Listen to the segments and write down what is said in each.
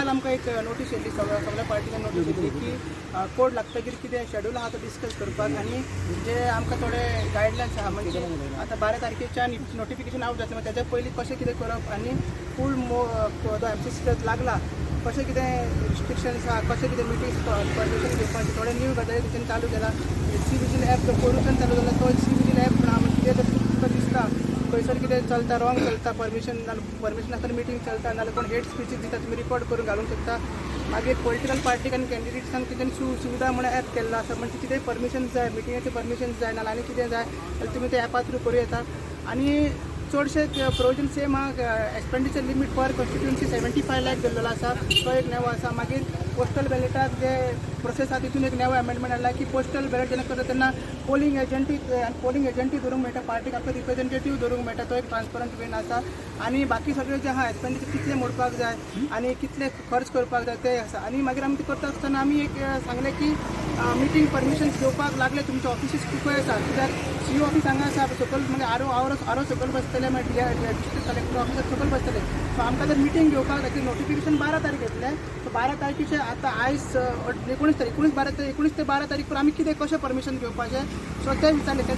काल आमकां एक नोटीस येयल्ली सगळ्या पार्टीन नोटीस येयल्ली की कोड लागतकीर कितें शेड्यूल आहा तो डिस्कस करपाक आनी जे आमकां थोडे गायडलायन्स आहा म्हणजे आतां 12 तारखेच्यान नोटिफिकेशन आवट जातलें मागीर तेज्या पयलीं कशें कितें करप आनी फूल जो MCC लागला कशें कितें रिस्ट्रिक्शन्स आहा कशें कितें मिटींग्स परमिशन घेवपाचें थोडे न्यू गजाली तेंच्यानी चालू केला सी विजील ॲप जो कोरूच्यान चालू जाला तो सी विजील ॲप म्हणून आमी कितें जर तुमकां दिसता खंयसर कितें चलता रॉंग चलता परमिशन आसतना मिटींग चलता नाल्यार कोण हेट स्पीचीस दिता तुमी रिकॉर्ड करून घालूंक शकता मागीर पॉलिटिकल पार्टीक आनी कॅन्डिडेट्सांक तेंच्यांनी सुविधा म्हणून ॲप केल्लो आसा म्हणजे कितेंय परमिशन जाय मिटिंगाचे परमिशन जाय नाल्यार आनी कितें जाय जाल्यार तुमी ते ॲपा थ्रू करूं येता आनी चडशे प्रोविजन सेम आहा एक्सपेंडिचर लिमीट पर कॉन्स्टिट्युएन्सी 75 लाख दिल्लो आसा तो एक नवो आसा मागीर पोस्टल बॅलेटाक जे प्रोसेस आहा तितून एक नवो अमेंडमेंट हाडला की पोस्टल बॅलेट जेन्ना करता तेन्ना पोलिंग एजंटी धरूंक मेळटा पार्टीक आपलो रिप्रेझेंटेटीव धरूंक मेळटा तो एक ट्रान्सपरंट वेन आसा आनी बाकी सगळे जे आहा एक्सपेंडिचर कितले मोडपाक जाय आनी कितले खर्च करपाक जाय ते आसा आनी मागीर आमी ते करता आसतना आमी एक सांगलें की मिटींग परमिशन्स घेवपाक लागले तुमचे ऑफिसीस खूब आसा कित्याक सी ऑफिस हांगा आसा सकयल म्हणजे आरो सकयल बसतले मागीर डिस्ट्रिक्ट कलेक्टर ऑफिसार सकयल बसतले सो आमकां जर मिटींग घेवपाक ताचें नोटिफिकेशन 12 तारीख येतलें सो 12 तारखेचे आतां आयज 19 तारीख 19 ते 12 तारीख आमी कितें कशें परमिशन घेवपाचें सो ते विचारले ते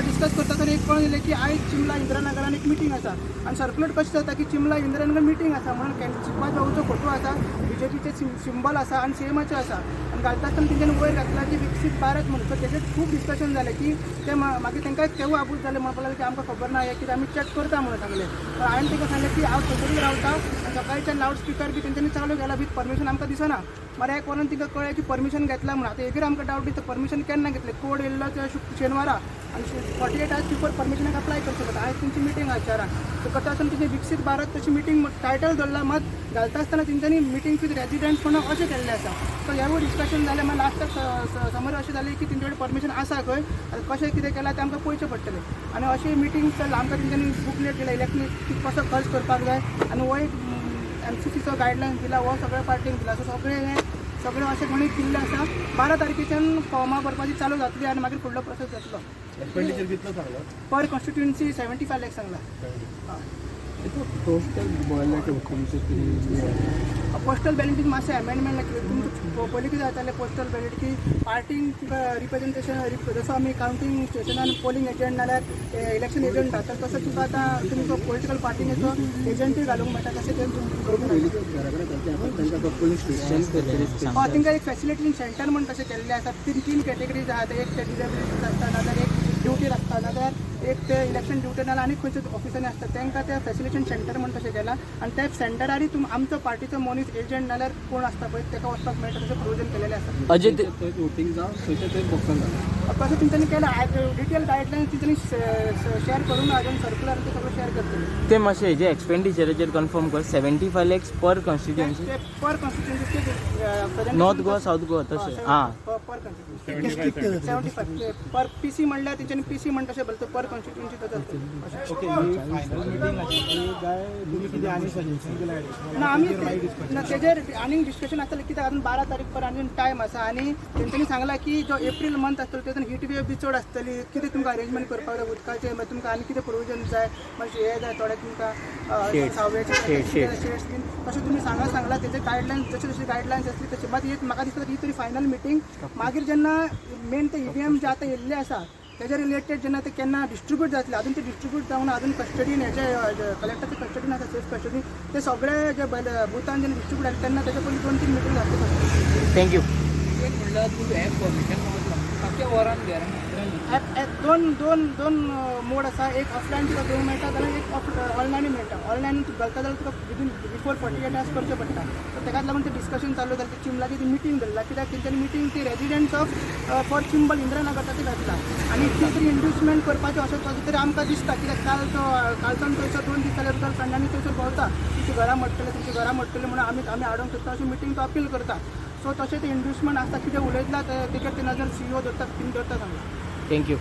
डिस्कस करता आसतना एक कळून येलें की आयज चिमला इंदिरानगरान एक मिटींग आसा आनी सर्क्युलेट कशें जाता की चिमला इंदिरानगर मिटींग आसा म्हणून सुभाष बाबूचो फोटो आसा BJPचे सिंबल आसा आनी सीएमाचे आसा आनी घालता आसतना तेंच्यांनी वयर घातला की विकसीत भारत म्हणून सो तेजेर खूब डिस्कशन जालें की ते मागीर तांकां तेवूय आबूज जालें म्हणपाक लागलें की आमकां खबर ना कितें आमी चॅक करता म्हणून सांगलें हांवें तांकां सांगलें की हांव खबरी रावता आनी सकाळच्यान लावड स्पिकर बी तेंच्यांनी चालू केला विथ परमिशन आमकां दिसना मागीर एक वरान तिका कळ्ळें की परमिशन घेतला म्हणून आतां हेजेर आमकां डावट दिसता परमिशन केन्ना घेतलें कोड येयल्लो ते शेनवारा आनी 48 आवर्स बिफोर परमिशनाक अप्लाय करचें पडटा आयज तेंची मिटींग आहा चारांक सो करता आसतना तेंची विकसीत भारत तशी मिटींग टायटल धरला मात घालता आसतना तेंच्यांनी मिटींग विथ रेजिडेंट्स म्हणून अशें केल्लें आसा सो ह्यावूय डिस्कशन जालें मागीर लास्टाक समर अशें जालें की तेंचे कडेन परमिशन आसा खंय कशें कितें केलां तें आमकां पळोवचें पडटलें आनी अशें मिटींग आमकां तेंच्यांनी बुकलेट दिला इलेक्ट्रीक कसो खर्च करपाक जाय आनी हो एक MCCचो गायडलायन्स दिला हो सगळ्या पार्टीक दिला सो सगळें अशें गणीत दिल्लें आसा 12 तारखेच्यान फॉर्मां भरपाची चालू जातली आनी मागीर फुडलो प्रोसेस जातलो एक्सपेंडिचर कितलो सांगला पर कॉन्स्टिट्युएन्सी 75 लाख सांगला पोस्टल बॅलेटीक मातशें अमेंडमेंट लागले तुमकां पयलीं कितें जातालें पोस्टल बॅलेट की पार्टींक तुका रिप्रेझेंटेशन जसो आमी कावंटींग स्टेशनान पोलिंग एजंट नाल्यार इलेक्शन एजंट घालता तसो तुका आतां तुमकां पॉलिटिकल पार्टीचो एजंटूय घालूंक मेळटा तशें तें तांकां एक फॅसिलिटी सेंटर म्हणून तशें केल्लें आसा तीन कॅटेगरीज आहात एक ते डिसेबिलिटीज आसता नाल्यार एक ड्युटीर आसता नाल्यार एक ते इलेक्शन ड्युटी नाल्यार आनी खंयच्या ऑफिसांनी आसता तांकां ते फॅसिलिटेशन सेंटर म्हणून तशें केलां आनी त्या सेंटरारी आमचो पार्टीचो मनीस एजंट नाल्यार कोण आसता पळय ताका वचपाक मेळटा तशें प्रोविजन केलेलें आसा अजय वोटींग जावन थंयच्या थंय बॉक्सान जाता तशें तेंच्यांनी केलां डिटेल गायडलायन्स तेंच्यांनी शेअर करून अजून सर्क्युलर ते सगळं शेअर करतले ते मातशें हेजे एक्सपेंडिचराचेर कन्फर्म कर 75 lakhs per constituency per constituency North Goa South Goa तशें हां पर कॉन्स्टिट्युएन्सी 75 पर PC म्हणल्यार तेंच्यांनी PC म्हणटा तशें बोलता पर कॉन्स्टिट्युएन्सी तो जाता ओके फायनल मिटींग आशिल्ली काय तुमी कितें आनी सजेशन ना आमी तेजेर आनीक डिस्कशन आसतलें कित्याक आजून 12 तारीख पर आनी टायम आसा आनी तेंच्यांनी सांगलां की जो एप्रील मंथ आसतलो तेतून हीट वेव बी चड आसतली कितें तुमकां अरेंजमेंट करपाक जाय उदकाचें मागीर तुमकां आनी कितें प्रोविजन जाय मातशें हें जाय थोडे तुमकां सावयाचे शेड्स बीन तशें तुमी सांगलां तेजे गायडलायन्स जशे गायडलायन्स आसली तशें मात म्हाका दिसता ही तरी फायनल मिटींग मागीर जेन्ना मेन ते EVM जे आतां येयल्ले आसा तेजे रिलेटेड जेन्ना ते केन्ना डिस्ट्रिब्यूट जातले अजून ते डिस्ट्रिब्यूट जावन अजून कस्टडीन हेजे कलेक्टरचे कस्टडीन आसा सेफ कस्टडी ते सगळे जे बुथान जेन्ना डिस्ट्रिब्यूट जाले तेन्ना तेच्या पयलीं 2-3 मिटींग जातली थँक्यू एक म्हणल्यार तुमचो ॲप परमिशन सामकें वरान ॲप दोन मोड आसा एक ऑफलायन तुका घेवंक मेळटा जाल्यार एक ऑनलायनूय मेळटा ऑनलायन तूं घालता जाल्यार तुका विदीन बिफोर 48 आवर्स करचें पडटा सो ताकाच लागून तें डिस्कशन चालू जालें ते चिंबलाची ती मिटींग धरला कित्याक तेंच्यांनी मिटींग ती residents of for Chimbel Indiranagar ताची घातला आनी ती तरी इंड्युसमेंट करपाचें अशें तरी आमकां दिसता कित्याक कालच्यान थंयसर 2 दीस जाल्यार तुका फ्रेंडांनी थंयसर भोंवता तुमची घरां मोडटले म्हणून आमी हाडूंक सोदता अशी मिटींग तो अपील करता सो तशें ते इंड्युसमेंट आसता कितें उलयतला तेजेर ते नजर CEO धरता टीम धरता सांगला थँक्यू